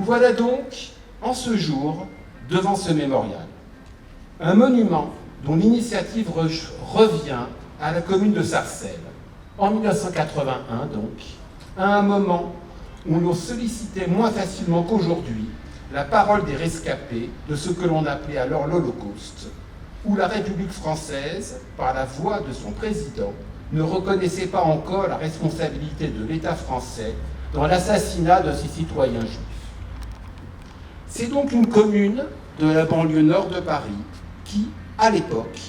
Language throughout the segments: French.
voilà donc, en ce jour, devant ce mémorial. Un monument dont l'initiative revient à la commune de Sarcelles, en 1981 donc, à un moment où l'on sollicitait moins facilement qu'aujourd'hui la parole des rescapés de ce que l'on appelait alors l'Holocauste, où la République française, par la voix de son président, ne reconnaissait pas encore la responsabilité de l'État français dans l'assassinat de ses citoyens juifs. C'est donc une commune de la banlieue nord de Paris qui, à l'époque,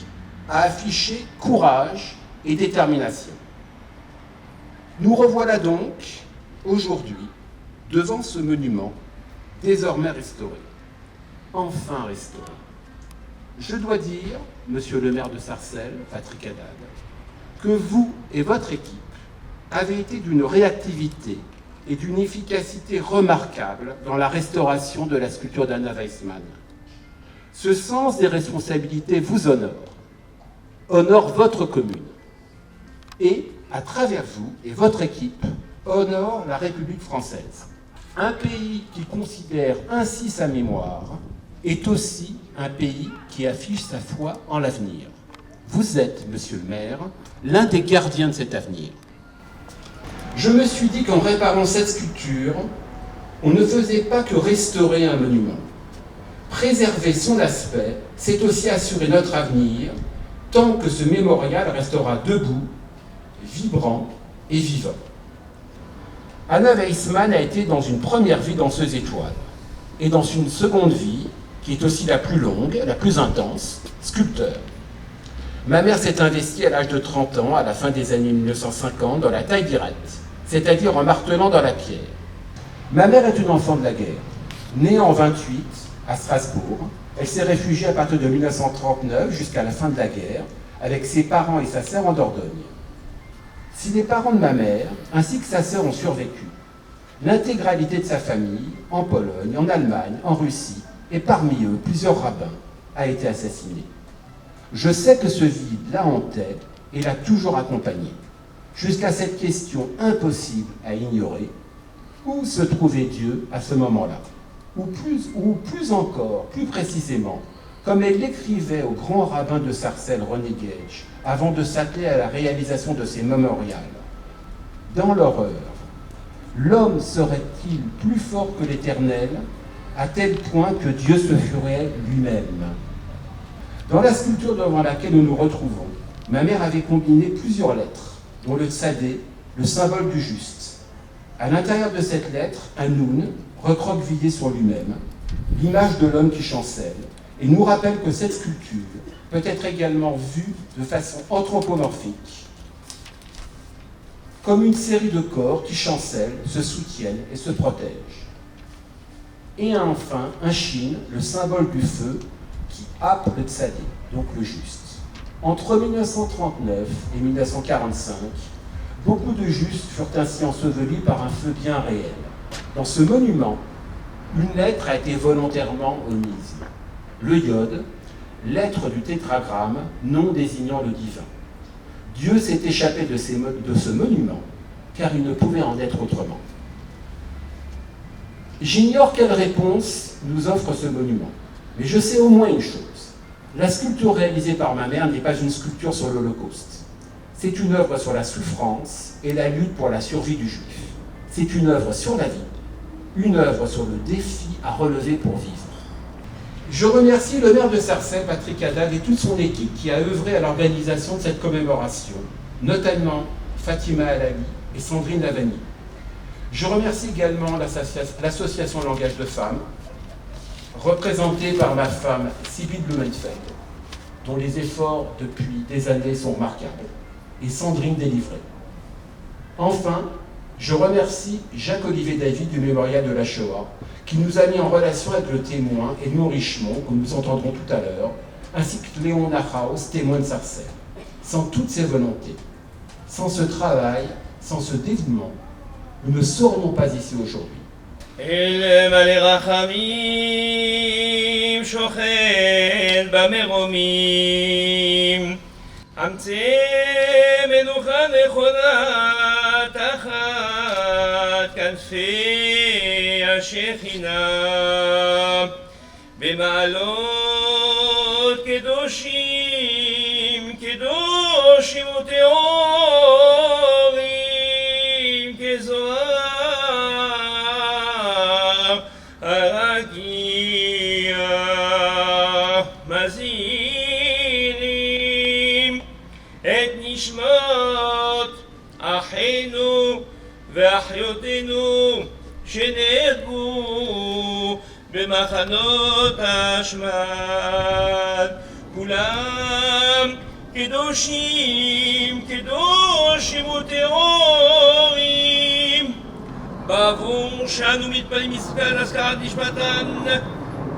a affiché courage et détermination. Nous revoilà donc, aujourd'hui, devant ce monument, désormais restauré. Enfin restauré. Je dois dire, monsieur le maire de Sarcelles, Patrick Haddad, que vous et votre équipe avez été d'une réactivité et d'une efficacité remarquables dans la restauration de la sculpture d'Anna Weissmann. Ce sens des responsabilités vous honore votre commune, et, à travers vous et votre équipe, honore la République française. Un pays qui considère ainsi sa mémoire est aussi un pays qui affiche sa foi en l'avenir. Vous êtes, monsieur le maire, l'un des gardiens de cet avenir. Je me suis dit qu'en réparant cette sculpture, on ne faisait pas que restaurer un monument. Préserver son aspect, c'est aussi assurer notre avenir, tant que ce mémorial restera debout, vibrant et vivant. Anna Weissmann a été dans une première vie danseuse étoile, et dans une seconde vie, qui est aussi la plus longue, la plus intense, sculpteur. Ma mère s'est investie à l'âge de 30 ans, à la fin des années 1950, dans la taille directe, c'est-à-dire en martelant dans la pierre. Ma mère est une enfant de la guerre. Née en 28, à Strasbourg, elle s'est réfugiée à partir de 1939 jusqu'à la fin de la guerre, avec ses parents et sa sœur en Dordogne. Si les parents de ma mère, ainsi que sa sœur, ont survécu, l'intégralité de sa famille, en Pologne, en Allemagne, en Russie, et parmi eux, plusieurs rabbins, a été assassiné. Je sais que ce vide la hantait et l'a toujours accompagné, jusqu'à cette question impossible à ignorer: où se trouvait Dieu à ce moment-là? Ou plus encore, plus précisément, comme elle l'écrivait au grand rabbin de Sarcelles, René Gage, avant de s'atteler à la réalisation de ses mémorials. Dans l'horreur, l'homme serait-il plus fort que l'Éternel, à tel point que Dieu se ferait lui-même? Dans la sculpture devant laquelle nous nous retrouvons, ma mère avait combiné plusieurs lettres, dont le tsadé, le symbole du juste. À l'intérieur de cette lettre, un noun, recroquevillé sur lui-même, l'image de l'homme qui chancelle, et nous rappelle que cette sculpture peut être également vue de façon anthropomorphique, comme une série de corps qui chancellent, se soutiennent et se protègent. Et enfin, un chine, le symbole du feu, qui happe le tsadé, donc le juste. Entre 1939 et 1945, beaucoup de justes furent ainsi ensevelis par un feu bien réel. Dans ce monument, une lettre a été volontairement omise. Le yod, lettre du tétragramme, nom désignant le divin. Dieu s'est échappé de ce monument, car il ne pouvait en être autrement. J'ignore quelle réponse nous offre ce monument, mais je sais au moins une chose. La sculpture réalisée par ma mère n'est pas une sculpture sur l'Holocauste. C'est une œuvre sur la souffrance et la lutte pour la survie du juif. C'est une œuvre sur la vie, une œuvre sur le défi à relever pour vivre. Je remercie le maire de Sarcelles, Patrick Haddad, et toute son équipe qui a œuvré à l'organisation de cette commémoration, notamment Fatima Alali et Sandrine Lavani. Je remercie également l'association Langage de Femmes, représentée par ma femme Sibylle Blumenfeld, dont les efforts depuis des années sont remarquables, et Sandrine Délivré. Enfin, je remercie Jacques-Olivier David du Mémorial de la Shoah, qui nous a mis en relation avec le témoin Edmond Richemont, que nous entendrons tout à l'heure, ainsi que Léon Nahaus, témoin de Sarcelles. Sans toutes ces volontés, sans ce travail, sans ce dévouement, nous ne serions pas ici aujourd'hui. אל מלא רחמים שוכן במרומים המצא מנוחה נכונה תחת כנפי השכינה במעלות קדושים, קדושים וטהורים כזוהר הרקיע, מזינים את נשמות אחינו ואחיותינו שנהרגו במחנות השמד, כולם קדושים, קדושים וטהורים. בעבור שאנו מתפללים מסגד הזכרת נשמתן,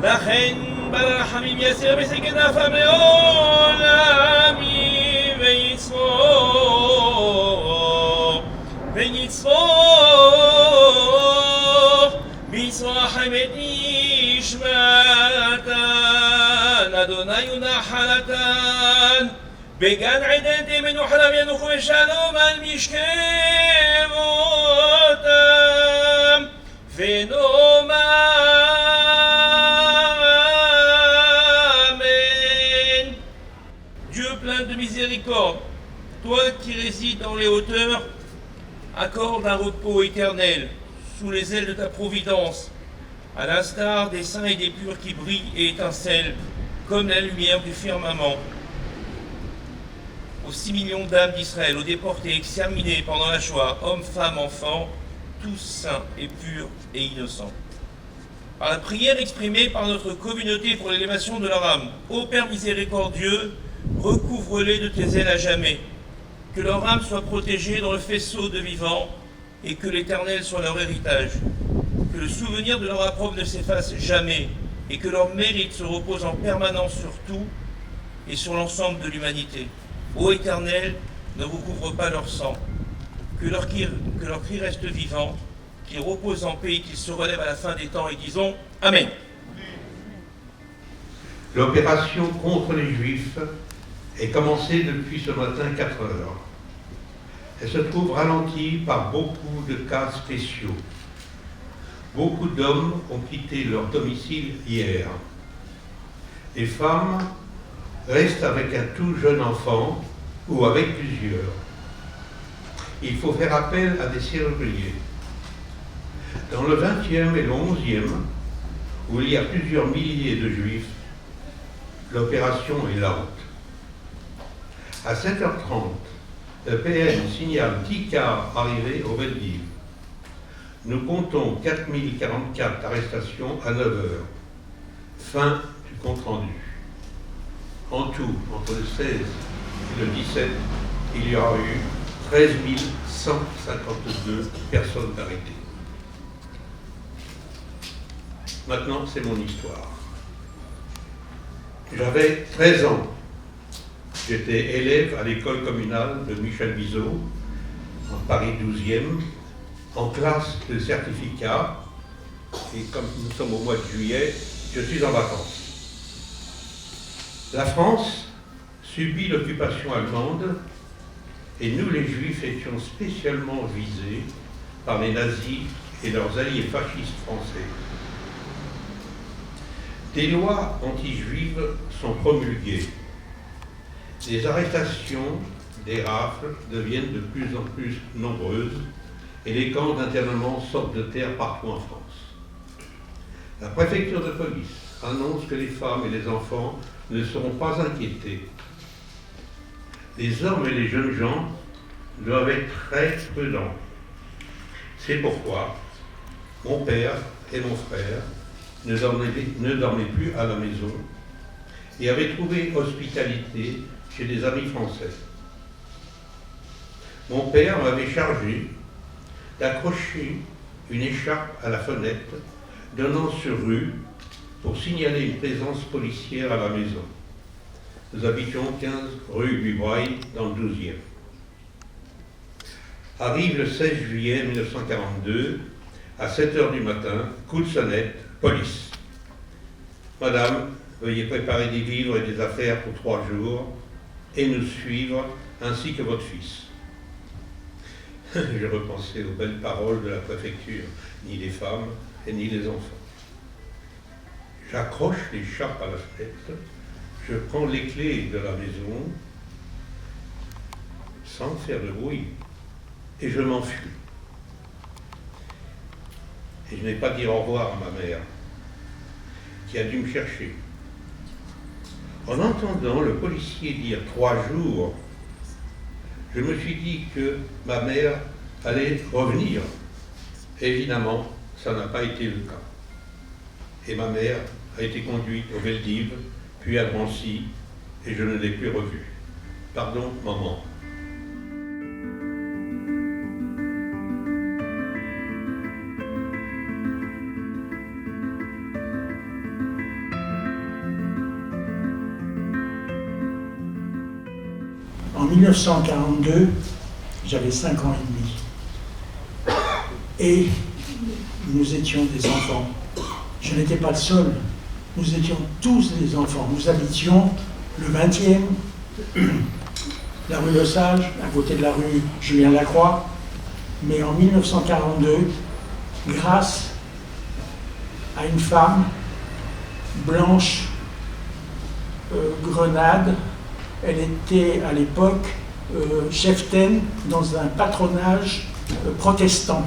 לכן ברחמים יסיר בסכנפיו לעולמים ויצרור ביצרוח אמת נשמתן, אדוני ונחלתן, בגן עדן תמנו חלב ינוחו בשלום על משכבותם, ונאמר Amen. Dieu plein de miséricorde, toi qui résides dans les hauteurs, accorde un repos éternel sous les ailes de ta providence, à l'instar des saints et des purs qui brillent et étincellent comme la lumière du firmament. Aux 6 millions d'âmes d'Israël, aux déportés exterminés pendant la Shoah, hommes, femmes, enfants, tous saints et purs et innocents. Par la prière exprimée par notre communauté pour l'élévation de leur âme, ô Père miséricordieux, recouvre-les de tes ailes à jamais, que leur âme soit protégée dans le faisceau de vivants et que l'Éternel soit leur héritage, que le souvenir de leur approbation ne s'efface jamais et que leur mérite se repose en permanence sur tout et sur l'ensemble de l'humanité. Ô Éternel, ne recouvre pas leur sang, que leur cri reste vivant, qu'ils reposent en paix et qu'ils se relèvent à la fin des temps et disons Amen. L'opération contre les Juifs est commencée depuis ce matin 4 heures. Elle se trouve ralentie par beaucoup de cas spéciaux. Beaucoup d'hommes ont quitté leur domicile hier. Les femmes restent avec un tout jeune enfant ou avec plusieurs. Il faut faire appel à des serruriers. Dans le 20e et le 11e, où il y a plusieurs milliers de Juifs, l'opération est lente. À 7h30, le PN signale 10 cars arrivés au Veldiv. Nous comptons 4044 arrestations à 9h. Fin du compte-rendu. En tout, entre le 16 et le 17, il y aura eu 13 152 personnes arrêtées. Maintenant, c'est mon histoire. J'avais 13 ans. J'étais élève à l'école communale de Michel Bizot, en Paris 12e, en classe de certificat. Et comme nous sommes au mois de juillet, je suis en vacances. La France subit l'occupation allemande et nous, les Juifs, étions spécialement visés par les nazis et leurs alliés fascistes français. Des lois anti-juives sont promulguées. Les arrestations, des rafles deviennent de plus en plus nombreuses et les camps d'internement sortent de terre partout en France. La préfecture de police annonce que les femmes et les enfants ne seront pas inquiétés. Les hommes et les jeunes gens doivent être très prudents. C'est pourquoi mon père et mon frère ne dormaient plus à la maison et avaient trouvé hospitalité chez des amis français. Mon père m'avait chargé d'accrocher une écharpe à la fenêtre donnant sur rue pour signaler une présence policière à la maison. Nous habitions 15 rue du Braille dans le 12e. Arrive le 16 juillet 1942, à 7h du matin, coup de sonnette, police. Madame, veuillez préparer des vivres et des affaires pour 3 jours et nous suivre, ainsi que votre fils. Je repensais aux belles paroles de la préfecture, ni les femmes, et ni les enfants. J'accroche l'écharpe à la fenêtre, je prends les clés de la maison, sans faire de bruit, et je m'enfuis. Et je n'ai pas dit au revoir à ma mère, qui a dû me chercher. En entendant le policier dire 3 jours, je me suis dit que ma mère allait revenir. Évidemment, ça n'a pas été le cas. Et ma mère a été conduite au Veldiv, puis à Drancy, et je ne l'ai plus revue. Pardon, maman. En 1942, j'avais 5 ans et demi. Et nous étions des enfants. Je n'étais pas le seul. Nous étions tous des enfants. Nous habitions le 20e, la rue Le Sage, à côté de la rue Julien Lacroix. Mais en 1942, grâce à une femme blanche, grenade, elle était à l'époque cheftaine dans un patronage protestant.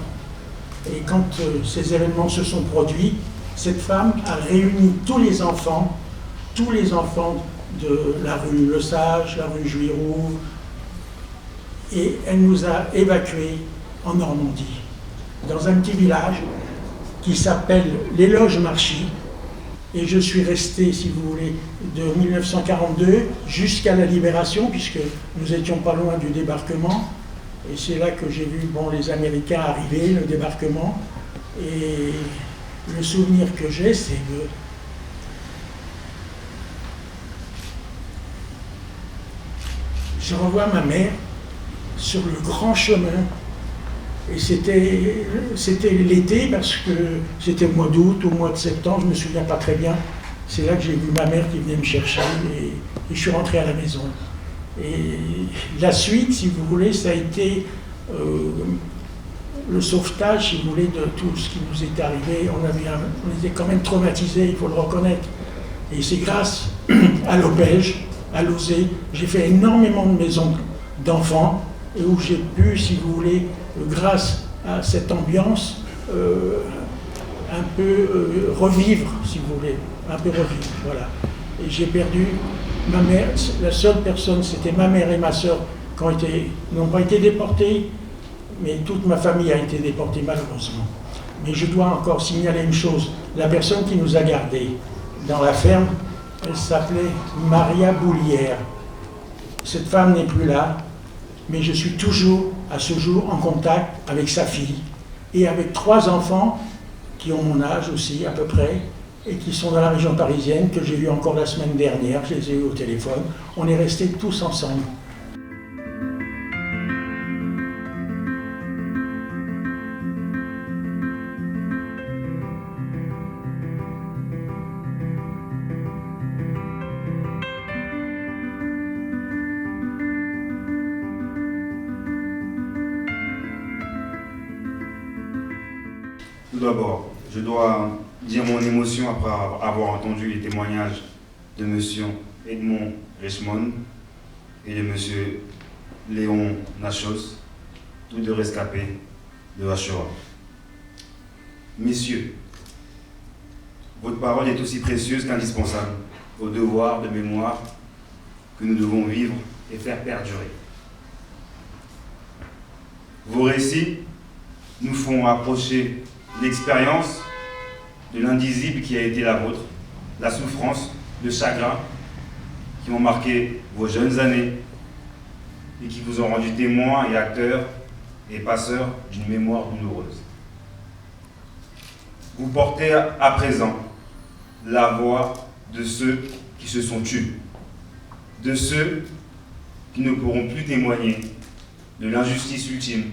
Et quand ces événements se sont produits, cette femme a réuni tous les enfants de la rue Le Sage, la rue Juiroux, et elle nous a évacués en Normandie, dans un petit village qui s'appelle Les Loges-Marchis. Et je suis resté, si vous voulez, de 1942 jusqu'à la libération, puisque nous étions pas loin du débarquement. Et c'est là que j'ai vu les Américains arriver, le débarquement. Et le souvenir que j'ai, c'est que je revois ma mère sur le grand chemin. Et c'était l'été, parce que c'était le mois d'août ou le mois de septembre, je ne me souviens pas très bien. C'est là que j'ai vu ma mère qui venait me chercher et je suis rentré à la maison. Et la suite, si vous voulez, ça a été le sauvetage, si vous voulez, de tout ce qui nous est arrivé. On était quand même traumatisés, il faut le reconnaître. Et c'est grâce à l'Opège, à l'Osé, j'ai fait énormément de maisons d'enfants, et où j'ai pu, si vous voulez, grâce à cette ambiance, un peu revivre, si vous voulez, un peu revivre, voilà. Et j'ai perdu ma mère, la seule personne, c'était ma mère et ma sœur qui n'ont pas été déportées, mais toute ma famille a été déportée malheureusement. Mais je dois encore signaler une chose, la personne qui nous a gardés dans la ferme, elle s'appelait Maria Boulière. Cette femme n'est plus là, mais je suis toujours, à ce jour, en contact avec sa fille et avec 3 enfants qui ont mon âge aussi, à peu près, et qui sont dans la région parisienne, que j'ai vu encore la semaine dernière, je les ai eus au téléphone. On est restés tous ensemble. Tout d'abord, je dois dire mon émotion après avoir entendu les témoignages de M. Edmond Richemond et de M. Léon Nachos, tous 2 rescapés de la Shoah. Messieurs, votre parole est aussi précieuse qu'indispensable au devoir de mémoire que nous devons vivre et faire perdurer. Vos récits nous font approcher l'expérience de l'indisible qui a été la vôtre, la souffrance, le chagrin qui ont marqué vos jeunes années et qui vous ont rendu témoins et acteurs et passeurs d'une mémoire douloureuse. Vous portez à présent la voix de ceux qui se sont tus, de ceux qui ne pourront plus témoigner de l'injustice ultime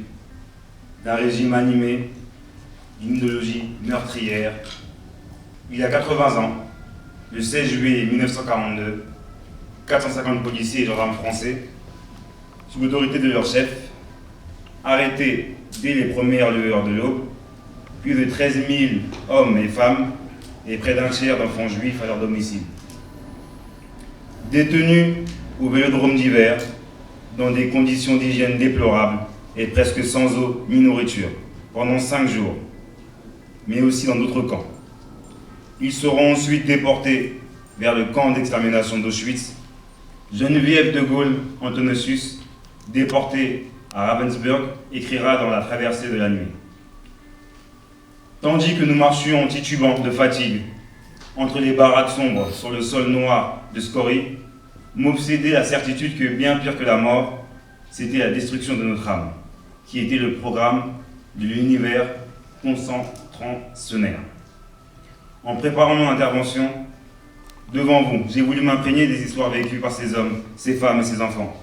d'un régime animé d'une idéologie meurtrière. Il y a 80 ans, le 16 juillet 1942, 450 policiers et gendarmes français, sous l'autorité de leur chef, arrêtés dès les premières lueurs de l'aube, plus de 13 000 hommes et femmes et près d'un tiers d'enfants juifs à leur domicile. Détenus au vélodrome d'hiver, dans des conditions d'hygiène déplorables et presque sans eau ni nourriture, pendant 5 jours, mais aussi dans d'autres camps. Ils seront ensuite déportés vers le camp d'extermination d'Auschwitz. Geneviève de Gaulle Antonosius, déportée à Ravensburg, écrira dans La traversée de la nuit. Tandis que nous marchions titubants de fatigue entre les baraques sombres sur le sol noir de Scorie, m'obsédait la certitude que bien pire que la mort, c'était la destruction de notre âme, qui était le programme de l'univers concentrationnaire. En préparant mon intervention, devant vous, j'ai voulu m'imprégner des histoires vécues par ces hommes, ces femmes et ces enfants,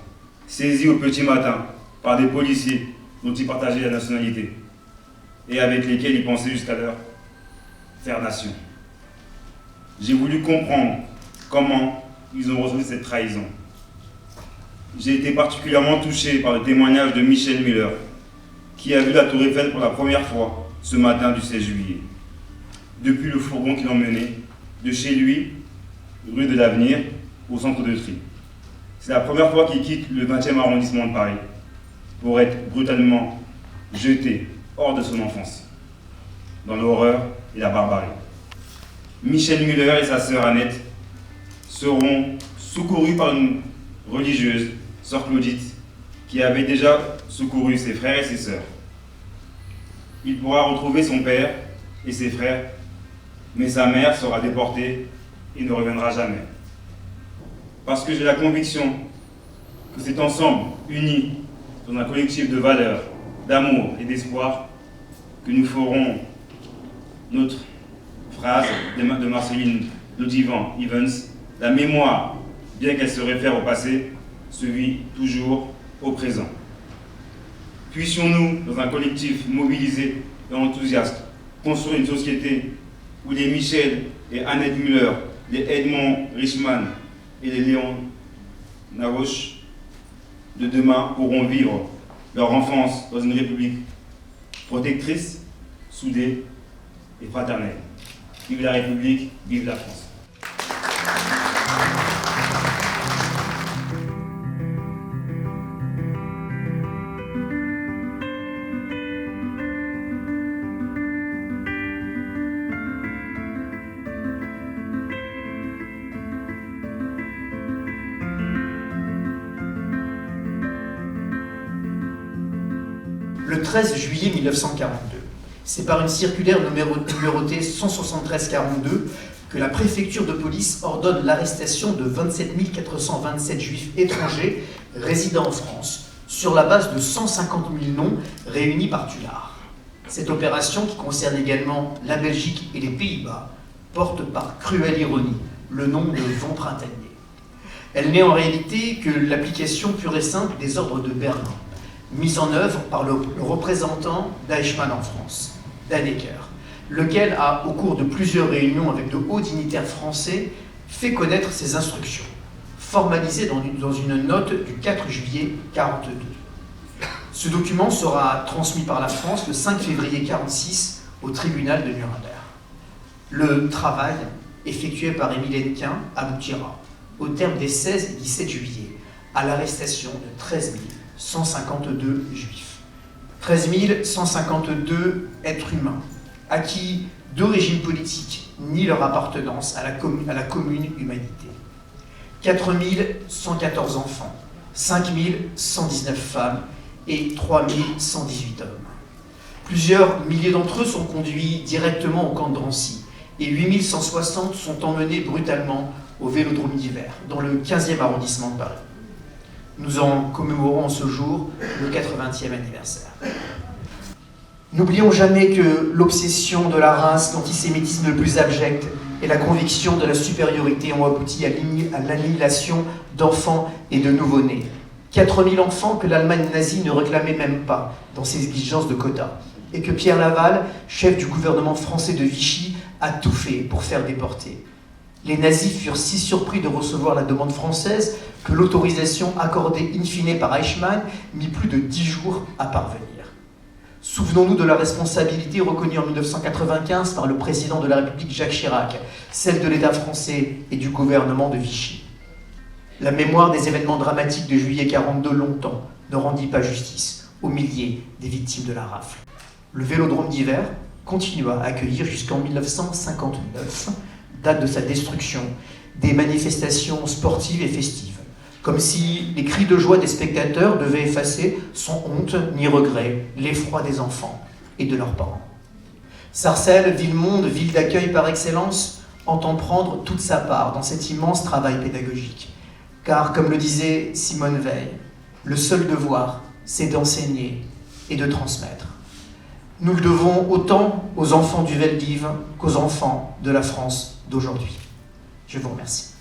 saisis au petit matin par des policiers dont ils partageaient la nationalité et avec lesquels ils pensaient jusqu'alors faire nation. J'ai voulu comprendre comment ils ont résolu cette trahison. J'ai été particulièrement touché par le témoignage de Michel Muller, qui a vu la Tour Eiffel pour la première fois ce matin du 16 juillet. Depuis le fourgon qui l'emmenait, de chez lui, rue de l'Avenir, au centre de tri. C'est la première fois qu'il quitte le 20e arrondissement de Paris pour être brutalement jeté hors de son enfance, dans l'horreur et la barbarie. Michel Muller et sa sœur Annette seront secourus par une religieuse, sœur Claudite, qui avait déjà secouru ses frères et ses sœurs. Il pourra retrouver son père et ses frères, mais sa mère sera déportée et ne reviendra jamais. Parce que j'ai la conviction que c'est ensemble, unis dans un collectif de valeurs, d'amour et d'espoir, que nous ferons notre phrase de Marceline Lodivan Evans: la mémoire, bien qu'elle se réfère au passé, se vit toujours au présent. Puissions-nous, dans un collectif mobilisé et enthousiaste, construire une société où les Michel et Annette Muller, les Edmond Richman et les Léon Naroche de demain pourront vivre leur enfance dans une république protectrice, soudée et fraternelle. Vive la République, vive la France. Le 13 juillet 1942, c'est par une circulaire numérotée 173-42 que la préfecture de police ordonne l'arrestation de 27 427 juifs étrangers résidant en France, sur la base de 150 000 noms réunis par Tullard. Cette opération, qui concerne également la Belgique et les Pays-Bas, porte par cruelle ironie le nom de Vent printanier. Elle n'est en réalité que l'application pure et simple des ordres de Berlin, mise en œuvre par le représentant d'Eichmann en France, Dannecker, lequel a, au cours de plusieurs réunions avec de hauts dignitaires français, fait connaître ses instructions, formalisées dans une note du 4 juillet 1942. Ce document sera transmis par la France le 5 février 1946 au tribunal de Nuremberg. Le travail effectué par Émile Hennequin aboutira, au terme des 16 et 17 juillet, à l'arrestation de 13 152 juifs. 13 152 êtres humains, à qui deux régimes politiques nient leur appartenance à la commune humanité. 4 114 enfants, 5 119 femmes et 3 118 hommes. Plusieurs milliers d'entre eux sont conduits directement au camp de Drancy et 8 160 sont emmenés brutalement au Vélodrome d'hiver, dans le 15e arrondissement de Paris. Nous en commémorons en ce jour le 80e anniversaire. N'oublions jamais que l'obsession de la race, l'antisémitisme le plus abject et la conviction de la supériorité ont abouti à l'annihilation d'enfants et de nouveau-nés. 4000 enfants que l'Allemagne nazie ne réclamait même pas dans ses exigences de quotas, et que Pierre Laval, chef du gouvernement français de Vichy, a tout fait pour faire déporter. Les nazis furent si surpris de recevoir la demande française que l'autorisation accordée in fine par Eichmann mit plus de 10 jours à parvenir. Souvenons-nous de la responsabilité reconnue en 1995 par le président de la République Jacques Chirac, celle de l'État français et du gouvernement de Vichy. La mémoire des événements dramatiques de juillet 42 longtemps ne rendit pas justice aux milliers des victimes de la rafle. Le Vélodrome d'hiver continua à accueillir jusqu'en 1959, date de sa destruction, des manifestations sportives et festives, comme si les cris de joie des spectateurs devaient effacer sans honte ni regret l'effroi des enfants et de leurs parents. Sarcelles, ville-monde, ville d'accueil par excellence, entend prendre toute sa part dans cet immense travail pédagogique. Car, comme le disait Simone Veil, le seul devoir, c'est d'enseigner et de transmettre. Nous le devons autant aux enfants du Veldiv qu'aux enfants de la France d'aujourd'hui. Je vous remercie.